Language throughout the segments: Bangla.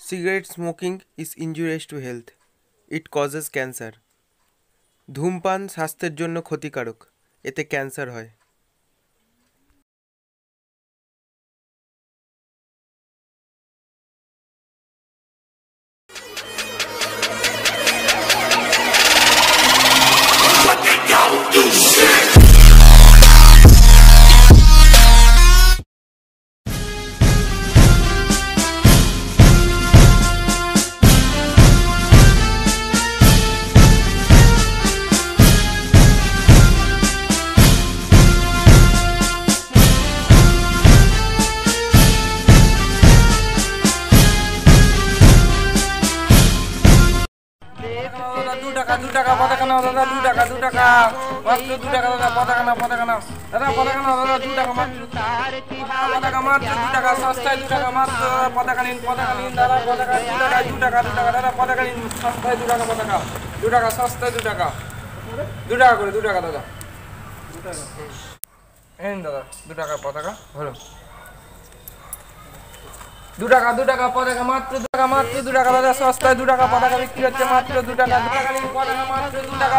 Cigarette smoking is injurious to health. It causes cancer. ধূমপান স্বাস্থ্যের জন্য ক্ষতিকারক, এতে ক্যান্সার হয়। দু টাকা পতাকা নাও দাদা, 2 টাকা মাত্র 2 টাকা দাদা, পতাকা নাও দাদা, পতাকা নাও দাদা, 2 টাকা মাত্র, পতাকা মাত্র 2 টাকা, সস্তায় 2 টাকা মাত্র দাদা, পতাকা নিন দাদা, পতাকা 2 টাকা দাদা, পতাকা নিন, সস্তায় 2 টাকা, পতাকা 2 টাকা, সস্তায় 2 টাকা, 2 টাকা করে 2 টাকা দাদা, 2 টাকা নিন দাদা, 2 টাকা পতাকা হলো, 2 টাকা পতাকা মাত্র 2 টাকা দাদা, সস্তায় 2 টাকা, পতাকা বিক্রি হচ্ছে মাত্র 2 টাকা, 2 টাকা নিন, পতাকা মাত্র 2 টাকা,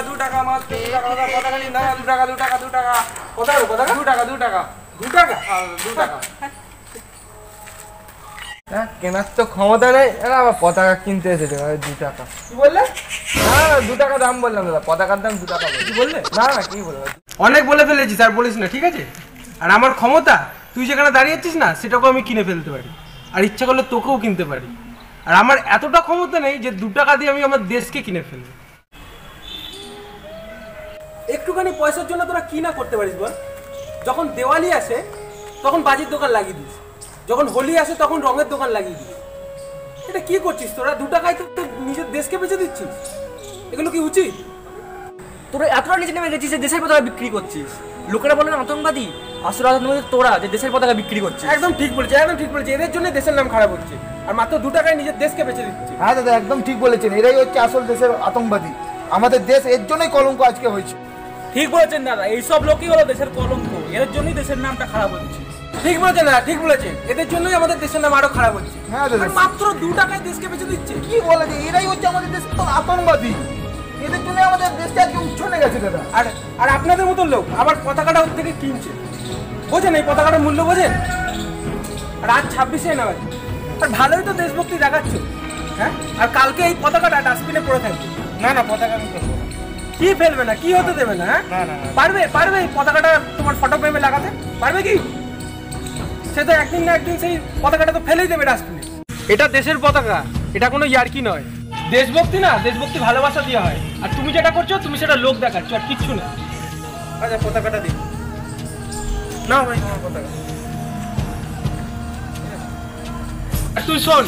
2 টাকা মাত্র 2 টাকা দাদা, পতাকা নিন দাদা, 2 টাকা পতাকা 2 টাকা 2 টাকা 2 টাকা হ্যাঁ, কেনার তো ক্ষমতা নেই, এরা আবার পতাকা কিনতে এসেছে 2 টাকা। কি বললে? না 2 টাকা দাম বললাম দাদা, পতাকার দাম 2 টাকা। কি বললে? না কি বলবো, অনেক বলে ফেলেছিস, আর বলিস না, ঠিক আছে? আর আমার ক্ষমতা, তুই যেখানে দাঁড়িয়েছিস না, সেটাকেও আমি কিনে ফেলতে পারি, আর ইচ্ছা করলে তোকেও কিনতে পারি। আর আমার এতটা ক্ষমতা নেই যে 2 টাকা দিয়ে আমি আমার দেশকে কিনে ফেলবো। একটুখানি পয়সার জন্য তোরা কি না করতে পারিস বল? যখন দেওয়ালি আসে তখন বাজির দোকান লাগিয়ে দিস, যখন হোলি আসে তখন রঙের দোকান লাগিয়ে দিস। এটা কি করছিস তোরা? 2 টাকায় তো নিজের দেশকে বেচে দিচ্ছিস, এগুলো কি উচিত? তোরা এতটা নিচে নেমে গেছিস যে দেশের পতাকা বিক্রি করছিস। লোকেরা বলে না আতঙ্কবাদী, আসলে আতঙ্কবাদী তোরা যে দেশের পতাকা বিক্রি করছিস। একদম ঠিক বলেছিস, এদের জন্য দেশের নাম খারাপ হচ্ছে, আর মাত্র 2 টাকায় নিজের দেশকে বেচে দিচ্ছে। হ্যাঁ দাদা, একদম ঠিক বলেছেন, এরাই হচ্ছে আসল দেশের আতঙ্কবাদী। আমাদের দেশ এর জন্যই কলঙ্ক আজকে হয়েছে। ঠিক বলেছেন দাদা, এইসব লোকই হলো দেশের কলঙ্ক, এর জন্যই দেশের নামটা খারাপ হচ্ছে। ঠিক বলেছেন দাদা, ঠিক বলেছেন, এদের জন্যই আমাদের দেশের নাম আরো খারাপ হচ্ছে। হ্যাঁ দাদা, মাত্র 2 টাকায় দেশকে বেচে দিচ্ছে। কি বলেছে, এরাই হচ্ছে আমাদের দেশের আতঙ্কবাদী, এদের জন্য আমাদের দেশটা আজকে উচ্ছনে গেছে দাদা। আর আপনাদের মতো লোক আবার পতাকাটা ওর থেকে কিনছে, বোঝেন এই পতাকাটার মূল্য বোঝেন? আর আজ 26শে জানুয়ারি, আর ভালোই তো দেশভক্তি দেখাচ্ছ, হ্যাঁ? আর কালকে এই পতাকাটা ডাস্টবিনে পড়ে থাকবে। না পতাকা আমি ফেলবো না। কি ফেলবে না? কি হতে দেবে না? হ্যাঁ না পারবে এই পতাকাটা তোমার ফটো ফ্রেমে লাগাতে পারবে কি? সে তো একদিন না একদিন সেই পতাকাটা তো ফেলেই দেবে ডাস্টবিনে। এটা দেশের পতাকা, এটা কোনো ইয়ার্কি নয়। দেশভক্তি না, দেশভক্তি ভালোবাসা দিয়ে হয়। আর তুমি যেটা করছো, তুমি সেটা লোক দেখাচ্ছ, আর কিচ্ছু না। আচ্ছা পতাকাটা দিন না ভাই, তোমার পতাকা। আর তুই শোন,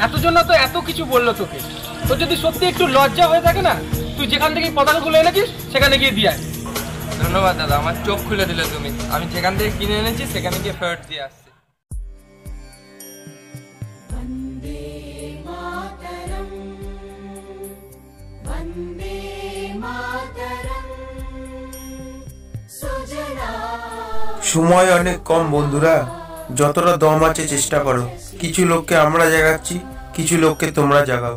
এত জন্য তো এত কিছু বললো তোকে, তোর যদি সত্যি একটু লজ্জা হয়ে থাকে না, তুই যেখান থেকে পতাকাগুলো এনেছিস সেখানে গিয়ে দিয়ে আয়। ধন্যবাদ দাদা, আমার চোখ খুলে দিলে তুমি। আমি যেখান থেকে কিনে এনেছি সেখানে গিয়ে ফেরত দিয়ে আসছি। সময় অনেক কম বন্ধুরা, যতটা দম আছে চেষ্টা করো। কিছু লোককে আমরা জাগাচ্ছি, কিছু লোককে তোমরা জাগাও।